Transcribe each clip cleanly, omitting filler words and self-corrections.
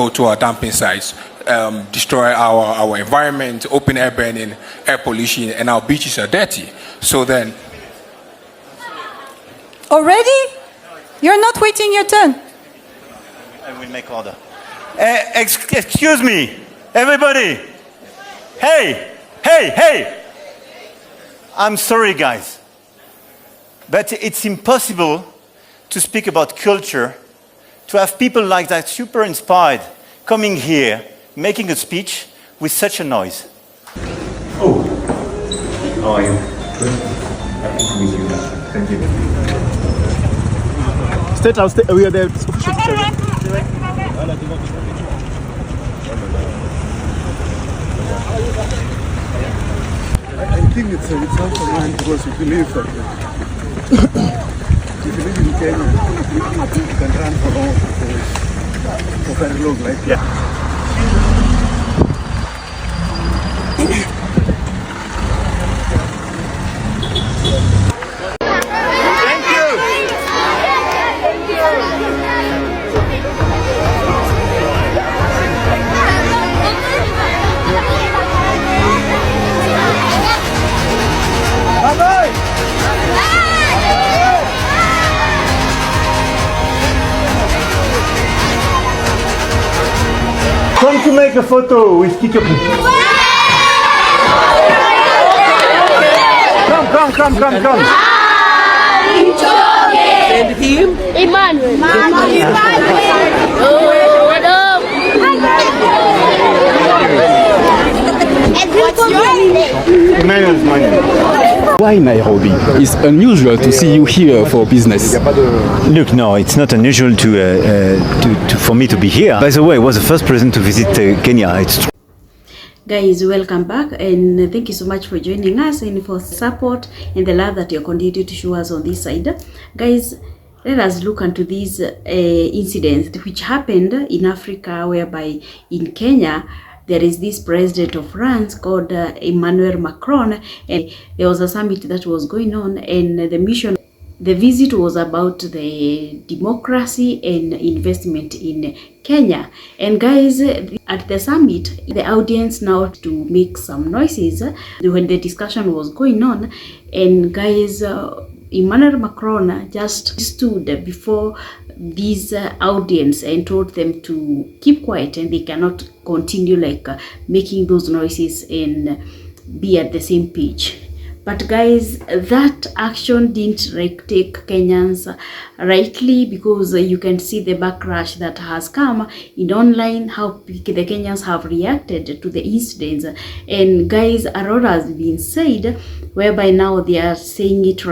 go to our dumping sites, destroy our environment, open air burning, air pollution, and our beaches are dirty. So then... Already? You're not waiting your turn. I will make order. Excuse me, everybody. Hey, hey, hey. I'm sorry, guys. But it's impossible to speak about culture, to have people like that, super inspired, coming here, making a speech with such a noise. Oh, how are you? Good. Happy to meet you. Thank you. Stay down, we are the official picture. I think it's also mine because you believe that if you live in Kenya, you can run for very long like that. Come to make a photo with Kiko. Come. And him? Emmanuel. And what's your name? Emmanuel's money. Why Nairobi? It's unusual to see you here for business. Look, no, it's not unusual for me to be here. By the way, I was the first president to visit Kenya. It's true. Guys, welcome back and thank you so much for joining us and for support and the love that you continue to show us on this side. Guys, let us look into these incidents which happened in Africa, whereby in Kenya there is this president of France called Emmanuel Macron, and there was a summit that was going on, and the visit was about the democracy and investment in Kenya. And guys, at the summit, the audience now to make some noises when the discussion was going on, and guys, Emmanuel Macron just stood before this audience and told them to keep quiet and they cannot continue making those noises and be at the same page. But guys, that action didn't take Kenyans rightly, because you can see the backlash that has come in online, how the Kenyans have reacted to the incidents. And guys, a lot has been said, whereby now they are saying it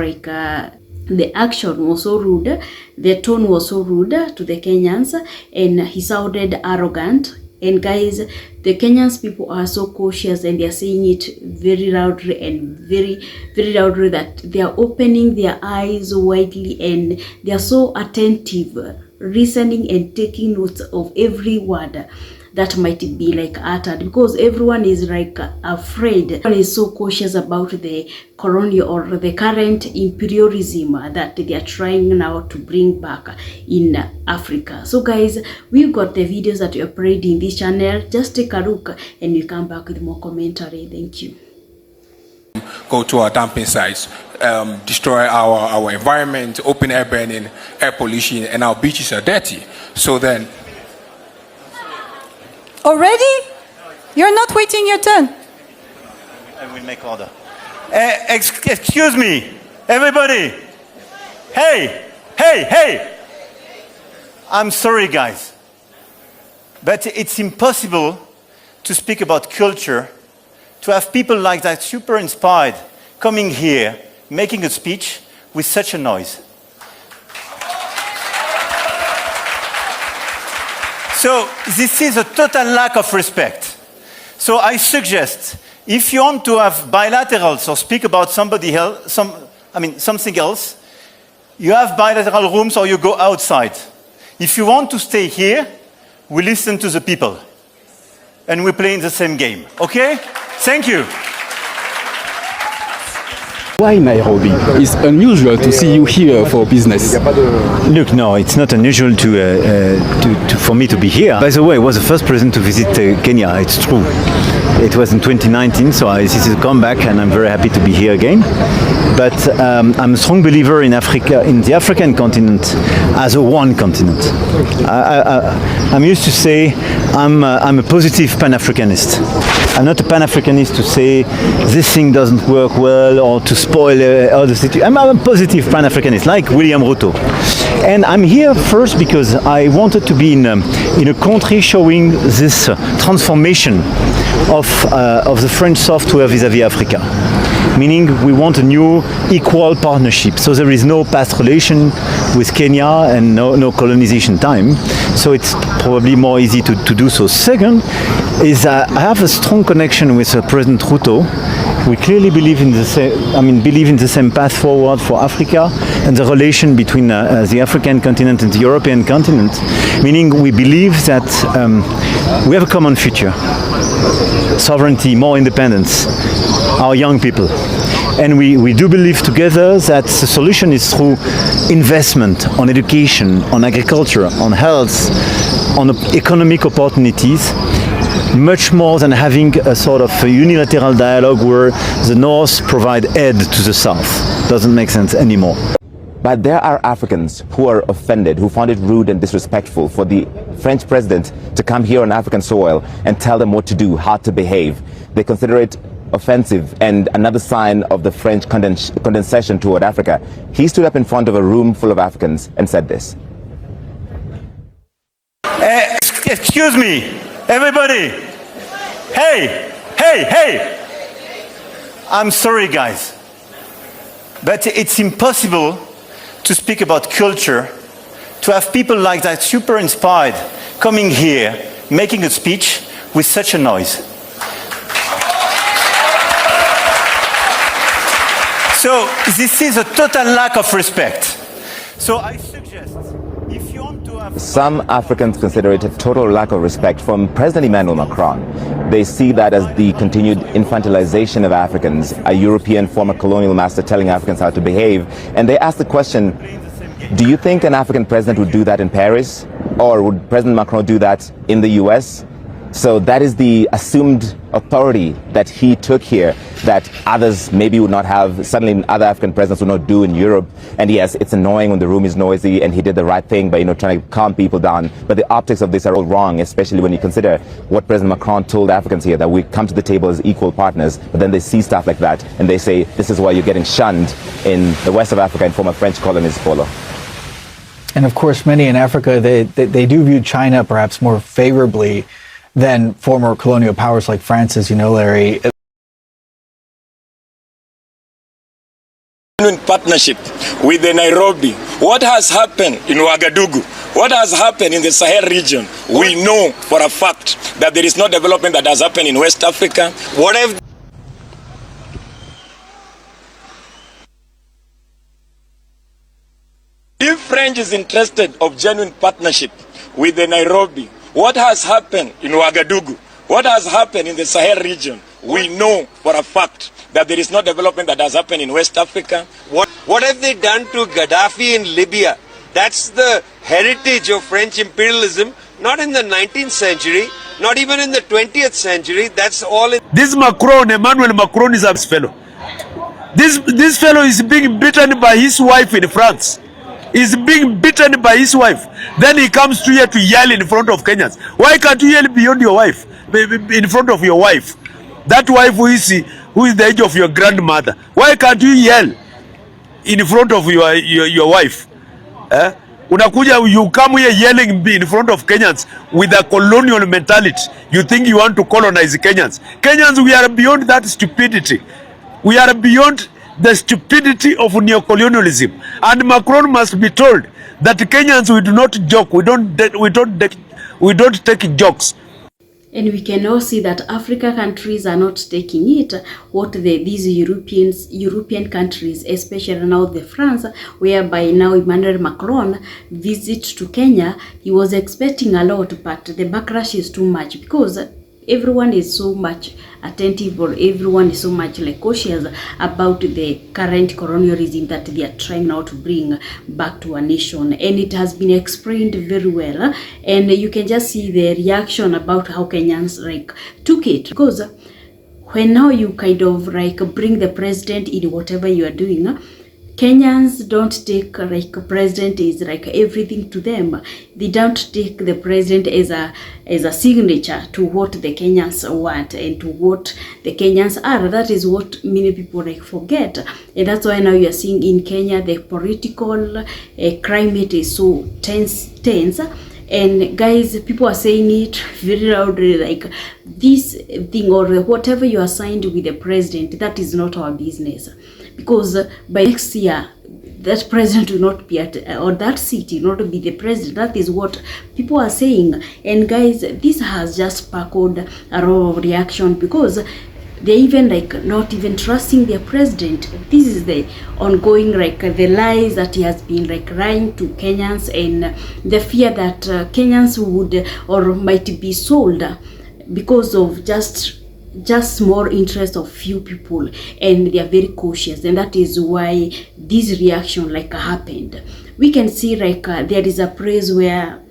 the action was so rude, the tone was so rude to the Kenyans, and he sounded arrogant. And guys, the Kenyans people are so cautious and they are saying it very loudly and very, very loudly that they are opening their eyes widely and they are so attentive, listening and taking notes of every word that might be uttered, because everyone is afraid. Everyone is so cautious about the colonial or the current imperialism that they are trying now to bring back in Africa. So guys, we've got the videos that we upload in this channel. Just take a look and we'll come back with more commentary. Thank you. Go to our dumping sites, destroy our environment, open air burning, air pollution, and our beaches are dirty. So then... Already? You're not waiting your turn. I will make order. Excuse me, everybody. Hey. I'm sorry, guys. But it's impossible to speak about culture, to have people like that, super inspired, coming here, making a speech with such a noise. So this is a total lack of respect. So I suggest, if you want to have bilaterals or speak about somebody else, something else, you have bilateral rooms or you go outside. If you want to stay here, we listen to the people. And we play in the same game, okay? Thank you. Why Nairobi? It's unusual to see you here for business. Look, no, it's not unusual for me to be here. By the way, I was the first president to visit Kenya. It's true. It was in 2019, so this is a comeback, and I'm very happy to be here again. But I'm a strong believer in Africa, in the African continent, as a one continent. I'm used to say I'm a positive Pan-Africanist. I'm not a Pan-Africanist to say this thing doesn't work well or to spoil other situations. I'm a positive Pan-Africanist, like William Ruto. And I'm here first because I wanted to be in a country showing this transformation of the French software vis-à-vis Africa. Meaning we want a new equal partnership. So there is no past relation with Kenya and no colonization time. So it's probably more easy to do so. Second is I have a strong connection with President Ruto. We clearly believe in the same path forward for Africa and the relation between the African continent and the European continent. Meaning we believe that we have a common future. Sovereignty, more independence, our young people. And we do believe together that the solution is through investment on education, on agriculture, on health, on economic opportunities, much more than having a sort of a unilateral dialogue where the North provide aid to the South. Doesn't make sense anymore. But there are Africans who are offended, who found it rude and disrespectful for the French president to come here on African soil and tell them what to do, how to behave. They consider it offensive and another sign of the French condescension toward Africa. He stood up in front of a room full of Africans and said this. Excuse me, everybody. Hey, hey, hey. I'm sorry, guys. But it's impossible to speak about culture, to have people like that super inspired coming here, making a speech with such a noise. So this is a total lack of respect. So I suggest, if you want to have... Some Africans consider it a total lack of respect from President Emmanuel Macron. They see that as the continued infantilization of Africans, a European former colonial master telling Africans how to behave. And they ask the question, do you think an African president would do that in Paris? Or would President Macron do that in the US? So that is the assumed authority that he took here that others maybe would not have, suddenly other African presidents would not do in Europe. And yes, it's annoying when the room is noisy, and he did the right thing by, trying to calm people down. But the optics of this are all wrong, especially when you consider what President Macron told Africans here, that we come to the table as equal partners, but then they see stuff like that and they say, this is why you're getting shunned in the west of Africa and former French colonies, Polo. And of course, many in Africa, they do view China perhaps more favorably than former colonial powers like France, as you know, Larry. In partnership with the Nairobi, what has happened in Ouagadougou, what has happened in the Sahel region, we know for a fact that there is no development that has happened in West Africa. What if French is interested of genuine partnership with the Nairobi, what has happened in Ouagadougou, what has happened in the Sahel region, we know for a fact that there is no development that has happened in West Africa. What have they done to Gaddafi in Libya? That's the heritage of French imperialism, not in the 19th century, not even in the 20th century. That's all in... This Macron, Emmanuel Macron, is a fellow. This fellow is being beaten by his wife in France. He's being beaten by his wife. Then he comes to here to yell in front of Kenyans. Why can't you yell beyond your wife, in front of your wife? That wife who is the age of your grandmother. Why can't you yell in front of your wife? Unakuja, you come here yelling in front of Kenyans with a colonial mentality. You think you want to colonize Kenyans. Kenyans, we are beyond that stupidity. We are beyond the stupidity of neocolonialism. And Macron must be told that Kenyans, we do not joke. We don't take jokes. And we can now see that Africa countries are not taking it. What these European countries, especially now the France, whereby now Emmanuel Macron visit to Kenya, he was expecting a lot, but the backlash is too much because everyone is so much attentive, or everyone is so much like cautious about the current colonialism that they are trying now to bring back to our nation. And it has been explained very well, and you can just see the reaction about how Kenyans like took it, because when now you kind of like bring the president in whatever you are doing, Kenyans don't take like president is like everything to them. They don't take the president as a signature to what the Kenyans want and to what the Kenyans are. That is what many people like forget, and that's why now you are seeing in Kenya the political climate is so tense. And guys, people are saying it very loudly, like this thing or whatever you are signed with the president, that is not our business. Because by next year, that president will not be at, or that city will not be the president. That is what people are saying. And guys, this has just sparked a lot of reaction, because they're even like not even trusting their president. This is the ongoing like the lies that he has been like lying to Kenyans, and the fear that Kenyans would or might be sold because of just more interest of few people, and they are very cautious, and that is why this reaction like happened. We can see like there is a place where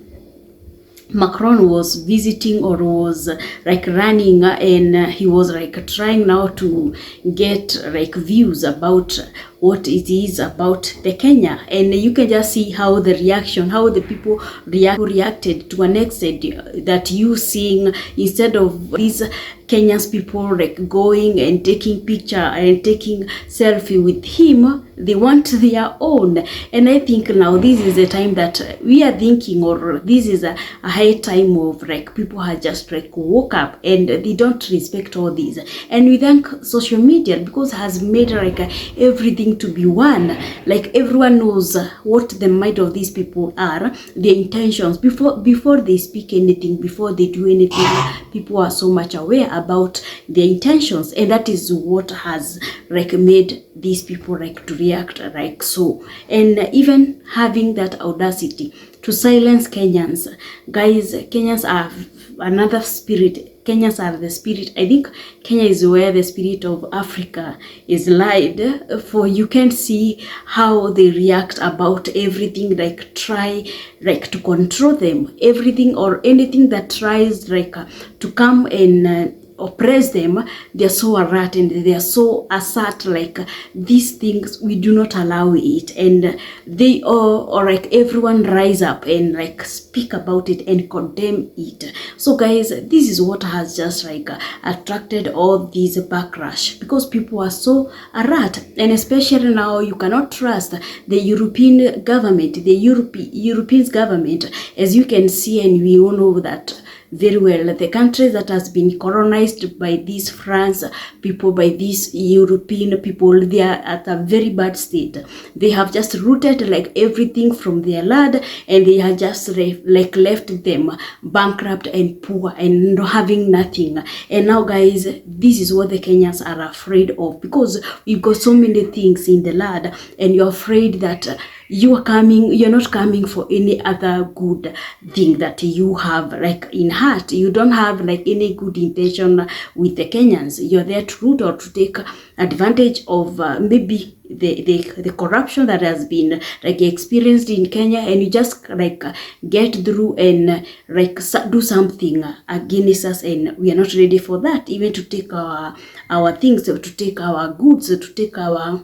Macron was visiting or was like running, and he was like trying now to get like views about what it is about the Kenya, and you can just see how the reaction, how the people reacted to an extent that you seeing, instead of these Kenyans people like going and taking picture and taking selfie with him, they want their own. And I think now this is the time that we are thinking, or this is a high time of like people have just like woke up and they don't respect all these. And we thank social media, because it has made like everything to be one. Like everyone knows what the mind of these people are, their intentions before they speak anything, before they do anything. People are so much aware about their intentions, and that is what has like made these people like to react like so, and even having that audacity to silence Kenyans. Guys, Kenyans are another spirit. Kenyans are the spirit. I think Kenya is where the spirit of Africa is lied. For you can see how they react about everything, like try like to control them, everything or anything that tries like to come and oppress them. They're so alert and they're so assert, like these things we do not allow it, and they or like everyone rise up and like speak about it and condemn it. So guys, this is what has just like attracted all these backlash, because people are so alert, and especially now you cannot trust the European government, the European government, as you can see, and we all know that very well. The countries that has been colonized by these France people, by these European people, they are at a very bad state. They have just rooted like everything from their land, and they have just like left them bankrupt and poor and having nothing. And now guys, this is what the Kenyans are afraid of, because we've got so many things in the land, and you're afraid that you're not coming for any other good thing that you have like in heart. You don't have like any good intention with the Kenyans. You're there to root or to take advantage of maybe the corruption that has been like experienced in Kenya, and you just like get through and like do something against us, and we are not ready for that, even to take our things, to take our goods, to take our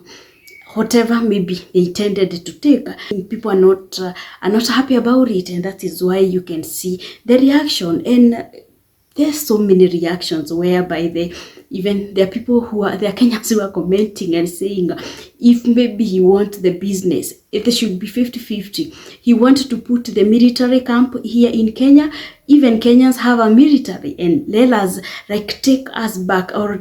whatever maybe they intended to take. People are not happy about it, and that is why you can see the reaction. And there's so many reactions whereby there are people there are Kenyans who are commenting and saying, if maybe he want the business, if there should be 50-50, he wanted to put the military camp here in Kenya. Even Kenyans have a military, and let us like take us back, or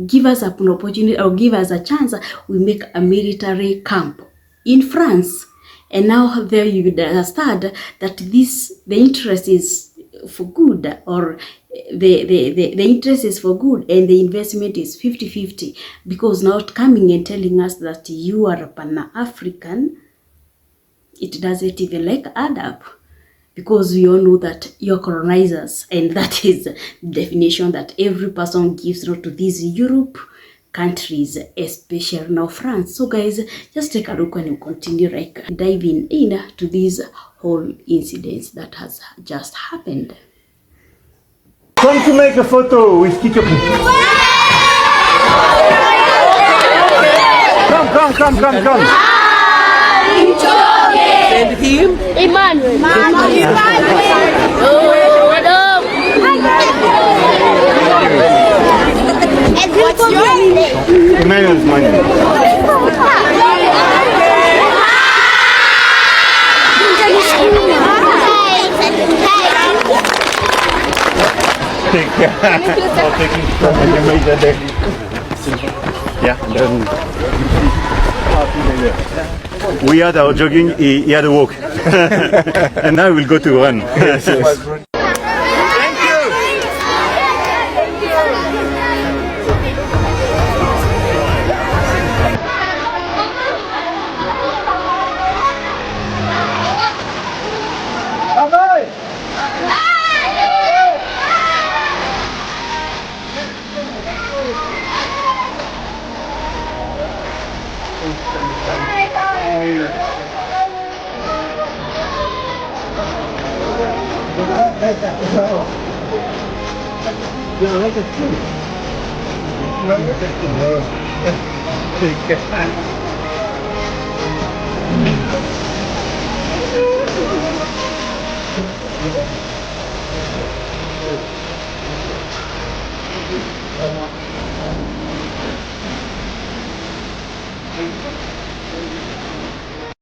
give us an opportunity, or give us a chance. We make a military camp in France, and now there you understand that the interest is for good, or the interest is for good, and the investment is 50-50, because not coming and telling us that you are Pan-African, it doesn't even like add up. because we all know that you're colonizers, and that is the definition that every person gives to these Europe countries, especially now France. So guys, just take a look and we'll continue diving in to these whole incidents that has just happened. Come to make a photo with Kitoki. Come. And him? Emmanuel. And what's your name? Emmanuel is my name. Take care. Yeah. We had our jogging, he had a walk. And now we'll go to run.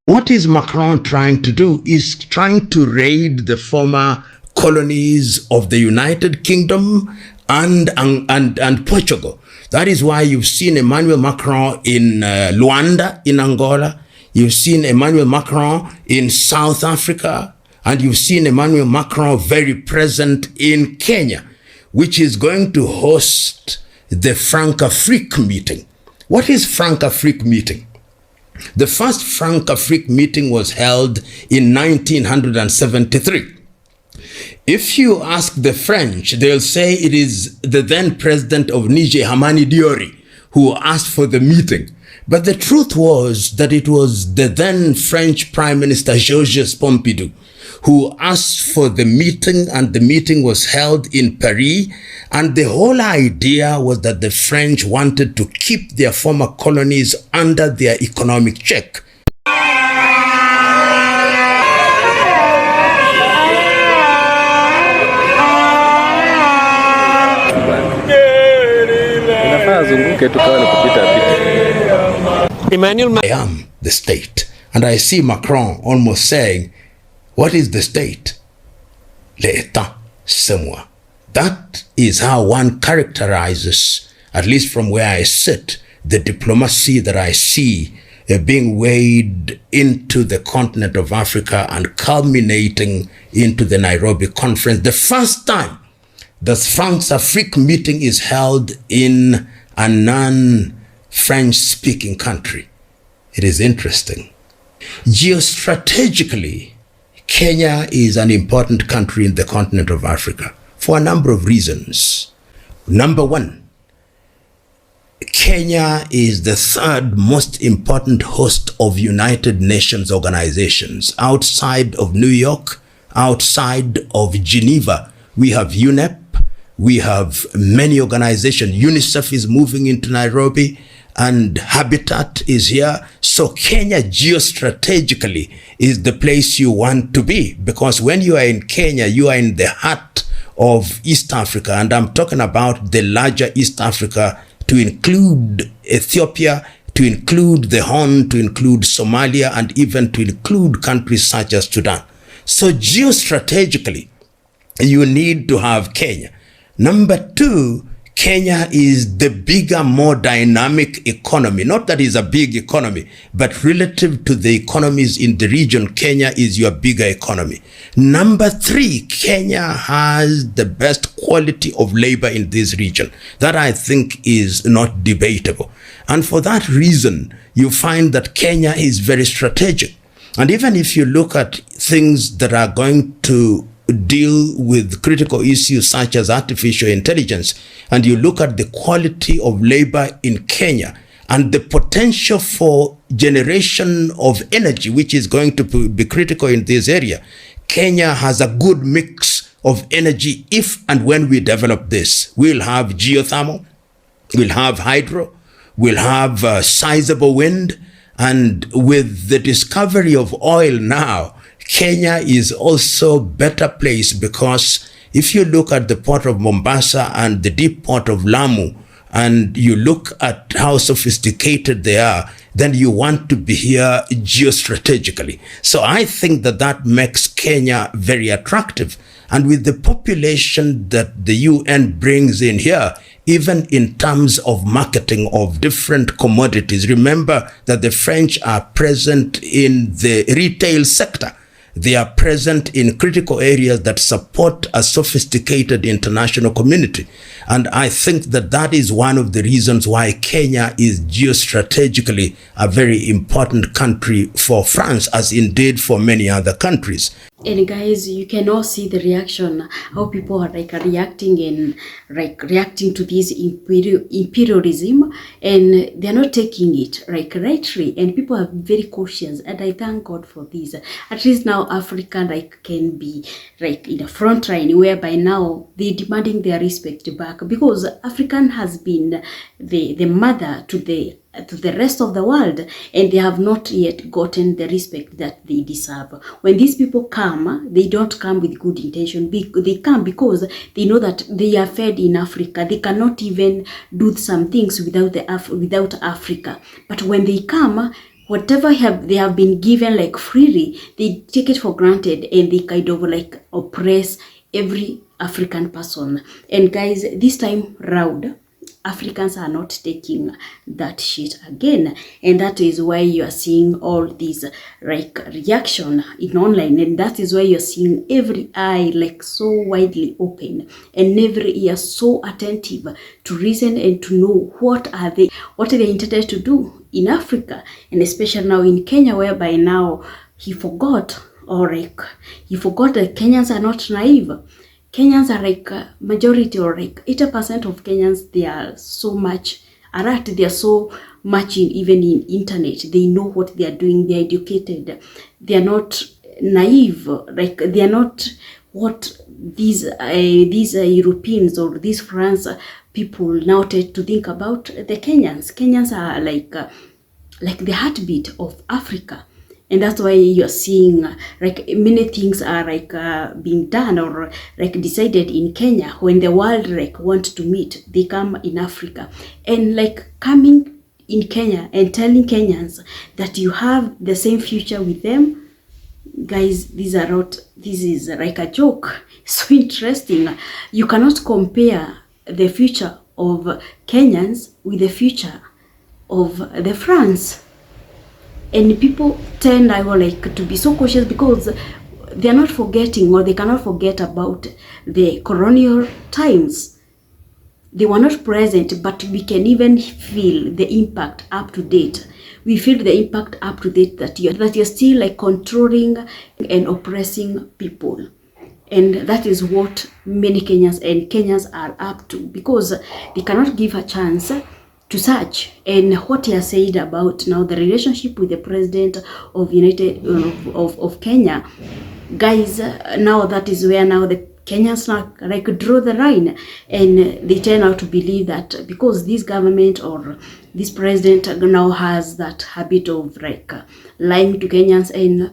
What is Macron trying to do is trying to raid the former colonies of the United Kingdom and Portugal. That is why you've seen Emmanuel Macron in Luanda in Angola. You've seen Emmanuel Macron in South Africa. And you've seen Emmanuel Macron very present in Kenya, which is going to host the Franc-Afrique meeting. What is Franc-Afrique meeting? The first Franc-Afrique meeting was held in 1973. If you ask the French, they'll say it is the then president of Niger, Hamani Diori, who asked for the meeting. But the truth was that it was the then French Prime Minister Georges Pompidou who asked for the meeting, and the meeting was held in Paris. And the whole idea was that the French wanted to keep their former colonies under their economic check. Emmanuel, I am the state. And I see Macron almost saying, what is the state? L'État, c'est moi. That is how one characterizes, at least from where I sit, the diplomacy that I see being weighed into the continent of Africa and culminating into the Nairobi conference. The first time the France-Afrique meeting is held in a non-French speaking country. It is interesting. Geostrategically, Kenya is an important country in the continent of Africa for a number of reasons. Number one, Kenya is the third most important host of United Nations organizations. Outside of New York, outside of Geneva, we have UNEP, we have many organizations. UNICEF is moving into Nairobi, and Habitat is here. So Kenya geostrategically is the place you want to be, because when you are in Kenya, you are in the heart of East Africa. And I'm talking about the larger East Africa, to include Ethiopia, to include the Horn, to include Somalia, and even to include countries such as Sudan. So geostrategically, you need to have Kenya. Number two, Kenya is the bigger, more dynamic economy. Not that it's a big economy, but relative to the economies in the region, Kenya is your bigger economy. Number three, Kenya has the best quality of labor in this region. That I think is not debatable. And for that reason, you find that Kenya is very strategic. And even if you look at things that are going to deal with critical issues such as artificial intelligence, and you look at the quality of labor in Kenya and the potential for generation of energy, which is going to be critical in this area, Kenya has a good mix of energy if and when we develop this. We'll have geothermal, we'll have hydro, we'll have sizable wind, and with the discovery of oil now, Kenya is also better placed, because if you look at the port of Mombasa and the deep port of Lamu, and you look at how sophisticated they are, then you want to be here geostrategically. So I think that that makes Kenya very attractive. And with the population that the UN brings in here, even in terms of marketing of different commodities, remember that the French are present in the retail sector. They are present in critical areas that support a sophisticated international community. And I think that that is one of the reasons why Kenya is geostrategically a very important country for France, as indeed for many other countries. And guys, you can all see the reaction, how people are like reacting and like reacting to this imperialism, and they're not taking it like rightly, and people are very cautious, and I thank God for this. At least now Africa like can be like in the front line, whereby now they're demanding their respect back, because African has been the mother to the rest of the world, and they have not yet gotten the respect that they deserve. When these people come, they don't come with good intention. They come because they know that they are fed in Africa. They cannot even do some things without Africa. But when they come, whatever they have been given like freely, they take it for granted, and they kind of like oppress every African person. And guys, this time round, Africans are not taking that shit again, and that is why you are seeing all these like reaction in online, and that is why you're seeing every eye like so widely open, and every ear so attentive to listen and to know what they intended to do in Africa, and especially now in Kenya, whereby now he forgot that Kenyans are not naive. Kenyans are like majority, or like 80% of Kenyans, they are so much alert, they are so much even in internet. They know what they are doing, they are educated, they are not naive, like they are not what these Europeans or these France people now tend to think about the Kenyans. Kenyans are like the heartbeat of Africa. And that's why you're seeing like many things are like being done or like decided in Kenya. When the world like want to meet, they come in Africa, and like coming in Kenya and telling Kenyans that you have the same future with them. Guys, this is like a joke. So interesting. You cannot compare the future of Kenyans with the future of the France. And people tend to be so cautious, because they are not forgetting, or they cannot forget about the colonial times. They were not present, but we can even feel the impact up to date. We feel the impact up to date that you're still like controlling and oppressing people. And that is what many Kenyans are up to, because they cannot give a chance to search. And what he has said about now the relationship with the president of of Kenya, guys, now that is where now the Kenyans now like draw the line, and they turn out to believe that because this government or this president now has that habit of like lying to Kenyans, and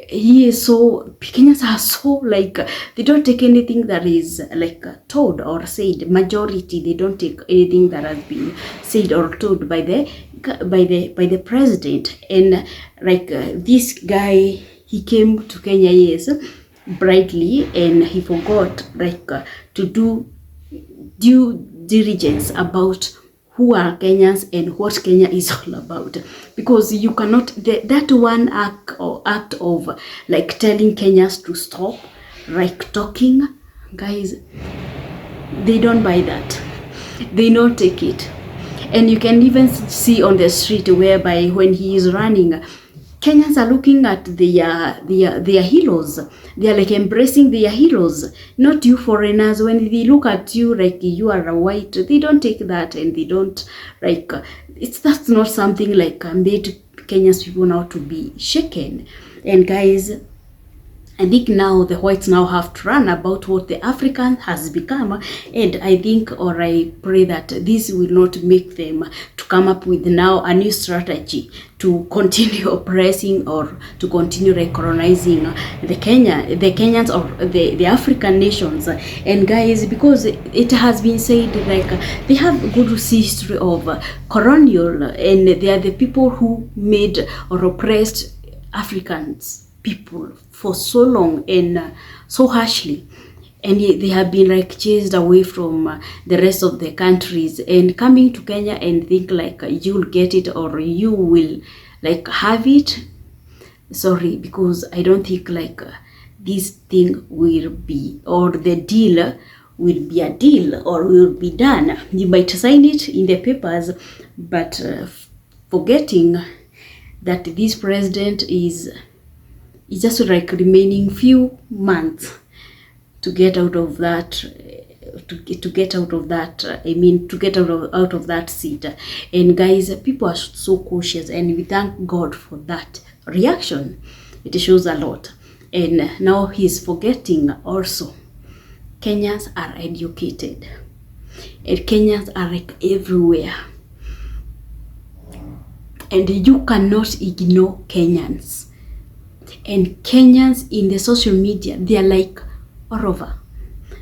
Kenyans are so like they don't take anything that is like told or said. Majority, they don't take anything that has been said or told by the president. And like this guy, he came to Kenya, yes, brightly, and he forgot like to do due diligence about who are Kenyans and what Kenya is all about. Because you cannot, that one act of like telling Kenyans to stop like talking, guys, they don't buy that. They don't take it. And you can even see on the street whereby when he is running Kenyans are looking at their heroes. They are like embracing their heroes, not you foreigners. When they look at you like you are a white, they don't take that, and they don't like that's not something like made Kenya's people now to be shaken. And guys, I think now the whites now have to run about what the African has become, and I think, or I pray that this will not make them to come up with now a new strategy to continue oppressing or to continue colonizing the Kenyans or the African nations. And guys, because it has been said like they have a good history of colonial, and they are the people who made or oppressed Africans people for so long and so harshly, and they have been like chased away from the rest of the countries, and coming to Kenya and think like you'll get it or you will like have it. Sorry, because I don't think like this thing will be, or the deal will be a deal or will be done. You might sign it in the papers, but forgetting that this president is just like remaining few months to get out of that, to get out of that seat. And guys, people are so cautious, and we thank God for that reaction. It shows a lot. And now he's forgetting also Kenyans are educated, and Kenyans are like everywhere, and you cannot ignore Kenyans. And Kenyans in the social media, they are like all over.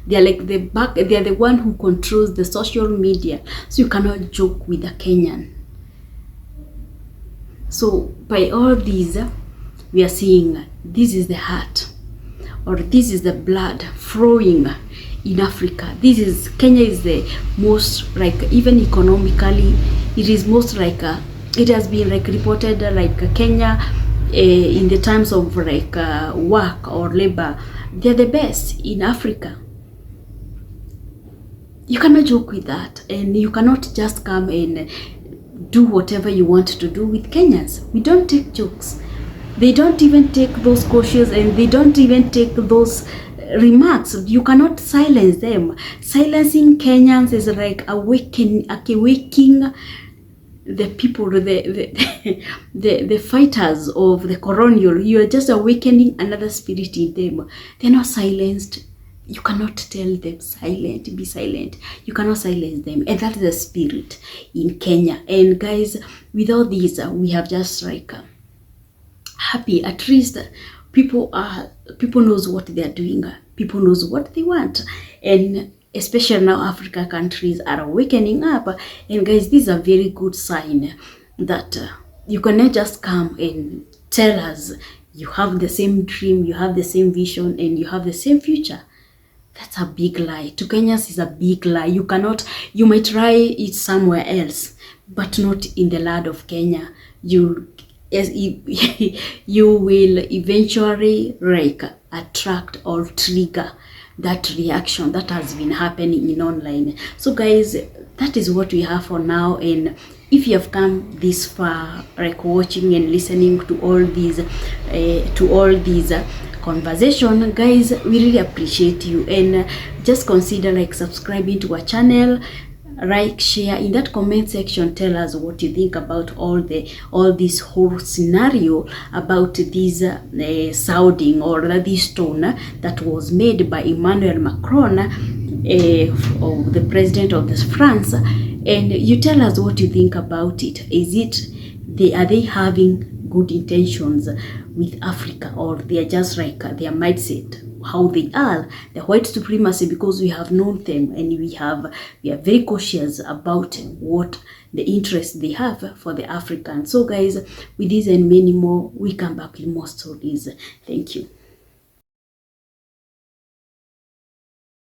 They are like they are the one who controls the social media. So you cannot joke with a Kenyan. So by all these, we are seeing this is the heart, or this is the blood flowing in Africa. Kenya is the most like, even economically, it is most like it has been like reported like Kenya. In the terms of like work or labor, they're the best in Africa. You cannot joke with that, and you cannot just come and do whatever you want to do with Kenyans. We don't take jokes. They don't even take those cautious, and they don't even take those remarks. You cannot silence them. Silencing Kenyans is like awakening the people, the fighters of the colonial. You are just awakening another spirit in them. They're not silenced. You cannot tell them silent, be silent. You cannot silence them, and that's the spirit in Kenya. And guys, without this, we have just like happy. At least people knows what they are doing. People knows what they want, and especially now Africa countries are awakening up. And guys, this is a very good sign that you cannot just come and tell us you have the same dream, you have the same vision, and you have the same future. That's a big lie. To Kenyans is a big lie. You might try it somewhere else, but not in the land of Kenya. You will eventually like attract or trigger that reaction that has been happening in online. So guys, that is what we have for now. And if you have come this far, like watching and listening to all these conversation, guys, we really appreciate you. And just consider like subscribing to our channel, like, share. In that comment section, tell us what you think about all this whole scenario about this sounding or this tone that was made by Emmanuel Macron, the president of France. And you tell us what you think about it. Are they having good intentions with Africa, or they are just like their mindset, how they are, the white supremacy? Because we have known them, and we are very cautious about what the interest they have for the Africans. So guys, with this and many more, we come back with more stories. Thank you.